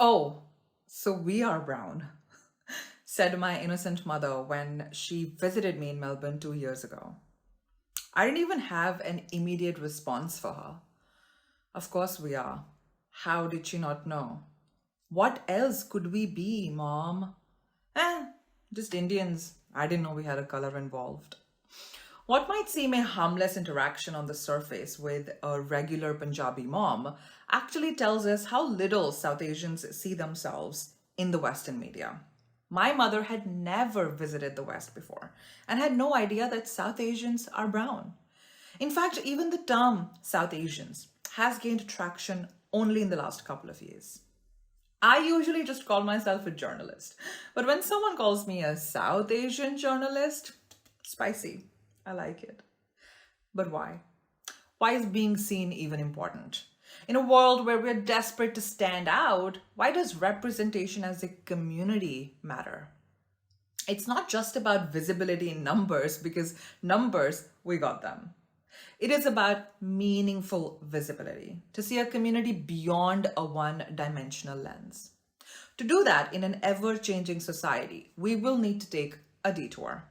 Oh, so we are brown, said my innocent mother when she visited me in Melbourne 2 years ago. I didn't even have an immediate response for her. Of course we are. How did she not know? What else could we be, Mom? Eh, just Indians. I didn't know we had a color involved. What might seem a harmless interaction on the surface with a regular Punjabi mom actually tells us how little South Asians see themselves in the Western media. My mother had never visited the West before and had no idea that South Asians are brown. In fact, even the term South Asians has gained traction only in the last couple of years. I usually just call myself a journalist, but when someone calls me a South Asian journalist, spicy. I like it. But why? Why is being seen even important? In a world where we're desperate to stand out, why does representation as a community matter? It's not just about visibility in numbers, because numbers, we got them. It is about meaningful visibility, to see a community beyond a one-dimensional lens. To do that in an ever-changing society, we will need to take a detour.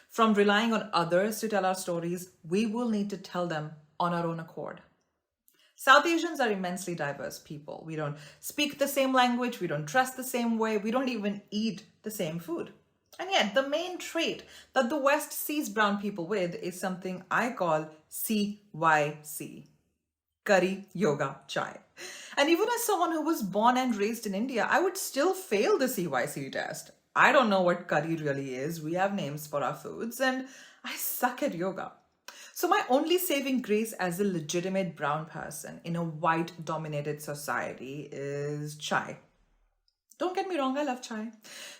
From relying on others to tell our stories, we will need to tell them on our own accord. South Asians are immensely diverse people. We don't speak the same language, we don't dress the same way, we don't even eat the same food. And yet, the main trait that the West sees brown people with is something I call CYC. Curry, yoga, chai. And even as someone who was born and raised in India, I would still fail the CYC test. I don't know what curry really is. We have names for our foods, and I suck at yoga. So my only saving grace as a legitimate brown person in a white-dominated society is chai. Don't get me wrong, I love chai.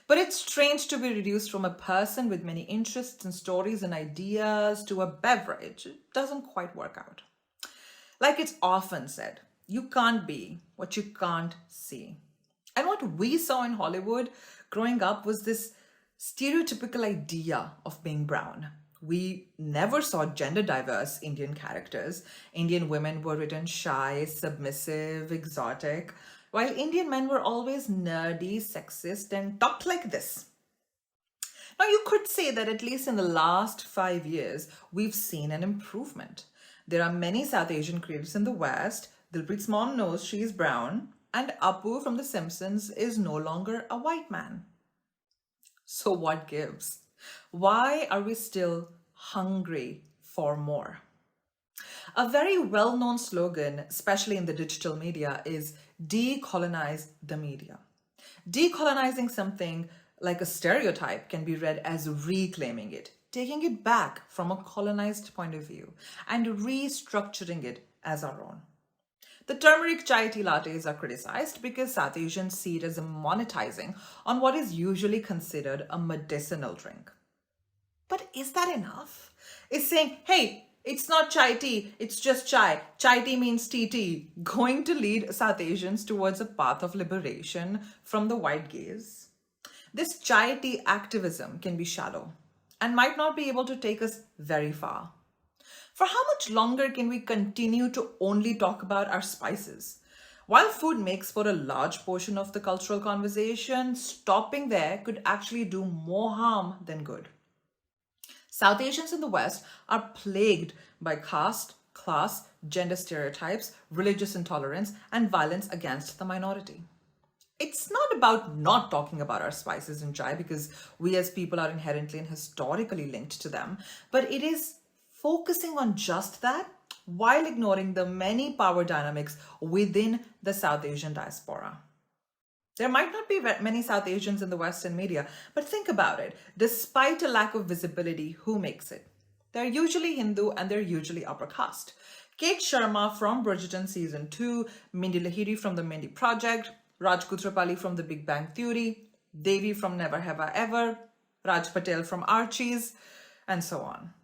But it's strange to be reduced from a person with many interests and stories and ideas to a beverage. It doesn't quite work out. Like it's often said, you can't be what you can't see. And what we saw in Hollywood growing up was this stereotypical idea of being brown. We never saw gender diverse Indian characters. Indian women were written shy, submissive, exotic, while Indian men were always nerdy, sexist, and talked like this. Now, you could say that at least in the last 5 years, we've seen an improvement. There are many South Asian creators in the West. Dilpreet's mom knows she is brown, and Apu from The Simpsons is no longer a white man. So what gives? Why are we still hungry for more? A very well-known slogan, especially in the digital media, is decolonize the media. Decolonizing something like a stereotype can be read as reclaiming it, taking it back from a colonized point of view, and restructuring it as our own. The turmeric chai tea lattes are criticized because South Asians see it as a monetizing on what is usually considered a medicinal drink. But is that enough? Is saying, hey, it's not chai tea, it's just chai. Chai tea means tea, going to lead South Asians towards a path of liberation from the white gaze? This chai tea activism can be shallow and might not be able to take us very far. For how much longer can we continue to only talk about our spices? While food makes for a large portion of the cultural conversation, stopping there could actually do more harm than good. South Asians in the West are plagued by caste, class, gender stereotypes, religious intolerance, and violence against the minority. It's not about not talking about our spices and chai because we as people are inherently and historically linked to them, but it is focusing on just that while ignoring the many power dynamics within the South Asian diaspora. There might not be many South Asians in the Western media, but think about it. Despite a lack of visibility, who makes it? They're usually Hindu and they're usually upper caste. Kate Sharma from Bridgerton Season 2, Mindy Lahiri from The Mindy Project, Raj Kutrapali from The Big Bang Theory, Devi from Never Have I Ever, Raj Patel from Archie's, and so on.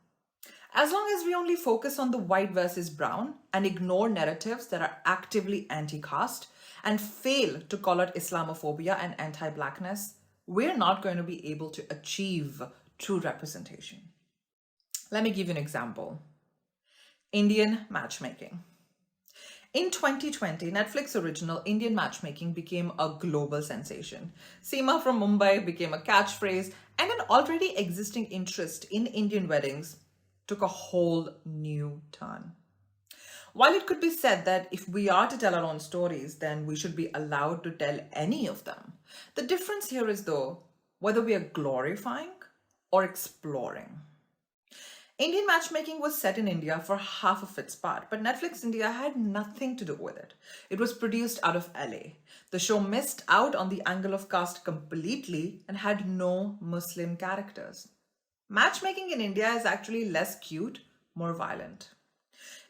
As long as we only focus on the white versus brown and ignore narratives that are actively anti-caste and fail to call out Islamophobia and anti-blackness, we're not going to be able to achieve true representation. Let me give you an example. Indian matchmaking. In 2020, Netflix original Indian matchmaking became a global sensation. Seema from Mumbai became a catchphrase, and an already existing interest in Indian weddings took a whole new turn. While it could be said that if we are to tell our own stories, then we should be allowed to tell any of them. The difference here is, though, whether we are glorifying or exploring. Indian matchmaking was set in India for half of its part, but Netflix India had nothing to do with it. It was produced out of LA. The show missed out on the angle of caste completely and had no Muslim characters. Matchmaking in India is actually less cute, more violent.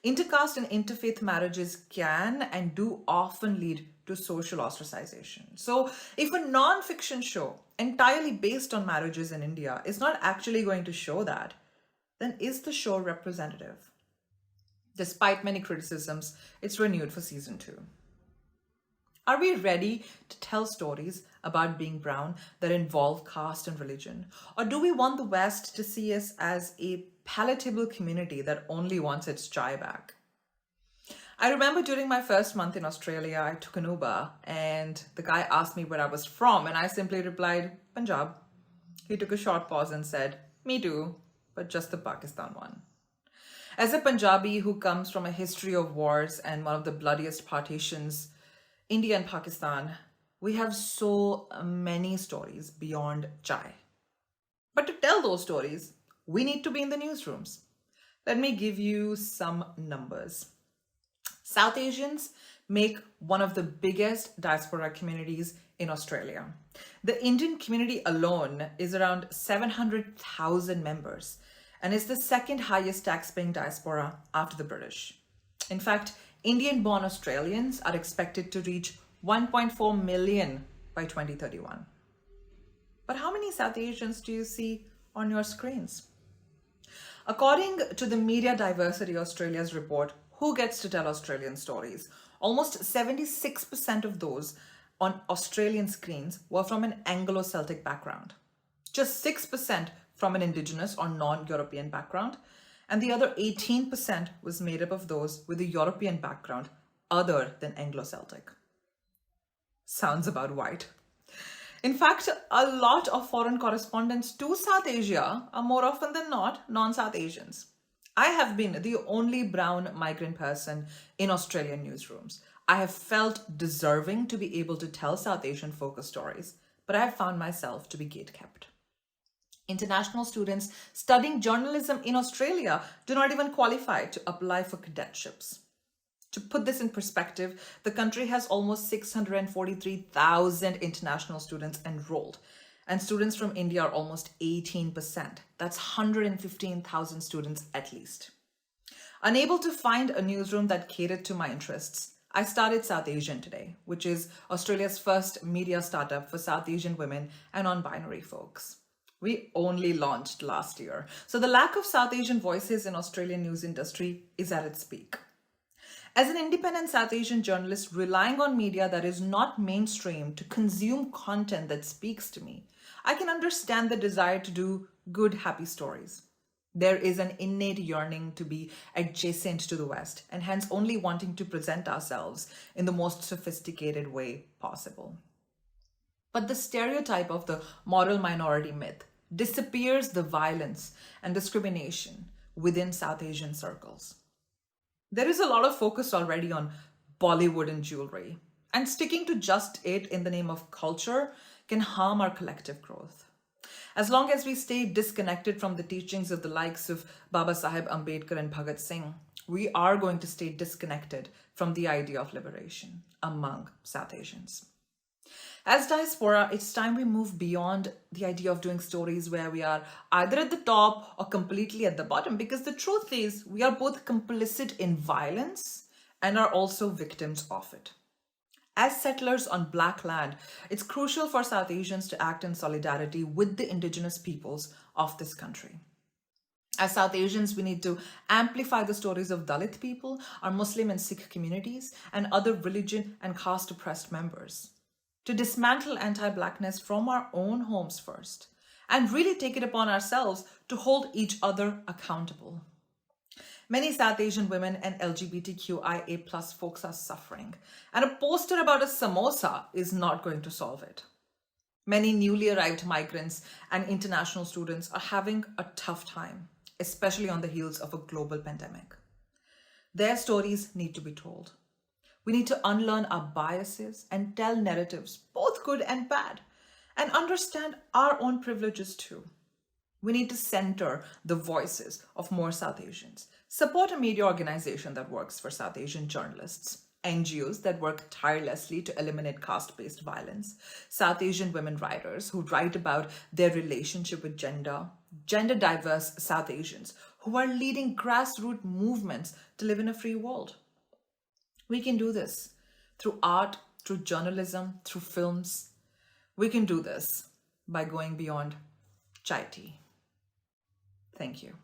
Intercaste and interfaith marriages can and do often lead to social ostracization. So, if a non fiction show entirely based on marriages in India is not actually going to show that, then is the show representative? Despite many criticisms, it's renewed for season 2. Are we ready to tell stories about being brown that involve caste and religion? Or do we want the West to see us as a palatable community that only wants its chai back? I remember during my first month in Australia, I took an Uber and the guy asked me where I was from, and I simply replied, Punjab. He took a short pause and said, me too, but just the Pakistan one. As a Punjabi who comes from a history of wars and one of the bloodiest partitions, India and Pakistan, we have so many stories beyond chai. But to tell those stories, we need to be in the newsrooms. Let me give you some numbers. South Asians make one of the biggest diaspora communities in Australia. The Indian community alone is around 700,000 members and is the second highest tax-paying diaspora after the British. In fact, Indian-born Australians are expected to reach 1.4 million by 2031. But how many South Asians do you see on your screens? According to the Media Diversity Australia's report, Who Gets to Tell Australian Stories, almost 76% of those on Australian screens were from an Anglo-Celtic background. Just 6% from an Indigenous or non-European background, and the other 18% was made up of those with a European background other than Anglo-Celtic. Sounds about right. In fact, a lot of foreign correspondents to South Asia are more often than not non-South Asians. I have been the only brown migrant person in Australian newsrooms. I have felt deserving to be able to tell South Asian focus stories, but I have found myself to be gatekept. International students studying journalism in Australia do not even qualify to apply for cadetships. To put this in perspective, the country has almost 643,000 international students enrolled, and students from India are almost 18%. That's 115,000 students at least. Unable to find a newsroom that catered to my interests, I started South Asian Today, which is Australia's first media startup for South Asian women and non-binary folks. We only launched last year, so the lack of South Asian voices in Australian news industry is at its peak. As an independent South Asian journalist relying on media that is not mainstream to consume content that speaks to me, I can understand the desire to do good, happy stories. There is an innate yearning to be adjacent to the West and hence only wanting to present ourselves in the most sophisticated way possible. But the stereotype of the moral minority myth disappears the violence and discrimination within South Asian circles. There is a lot of focus already on Bollywood and jewelry, and sticking to just it in the name of culture can harm our collective growth. As long as we stay disconnected from the teachings of the likes of Baba Saheb Ambedkar and Bhagat Singh, we are going to stay disconnected from the idea of liberation among South Asians. As diaspora, it's time we move beyond the idea of doing stories where we are either at the top or completely at the bottom, because the truth is we are both complicit in violence and are also victims of it. As settlers on Black land, it's crucial for South Asians to act in solidarity with the indigenous peoples of this country. As South Asians, we need to amplify the stories of Dalit people, our Muslim and Sikh communities, and other religion and caste oppressed members, to dismantle anti-Blackness from our own homes first, and really take it upon ourselves to hold each other accountable. Many South Asian women and LGBTQIA plus folks are suffering, and a poster about a samosa is not going to solve it. Many newly arrived migrants and international students are having a tough time, especially on the heels of a global pandemic. Their stories need to be told. We need to unlearn our biases and tell narratives, both good and bad, and understand our own privileges too. We need to center the voices of more South Asians, support a media organization that works for South Asian journalists, NGOs that work tirelessly to eliminate caste-based violence, South Asian women writers who write about their relationship with gender diverse South Asians who are leading grassroots movements to live in a free world. We can do this through art, through journalism, through films. We can do this by going beyond chai tea. Thank you.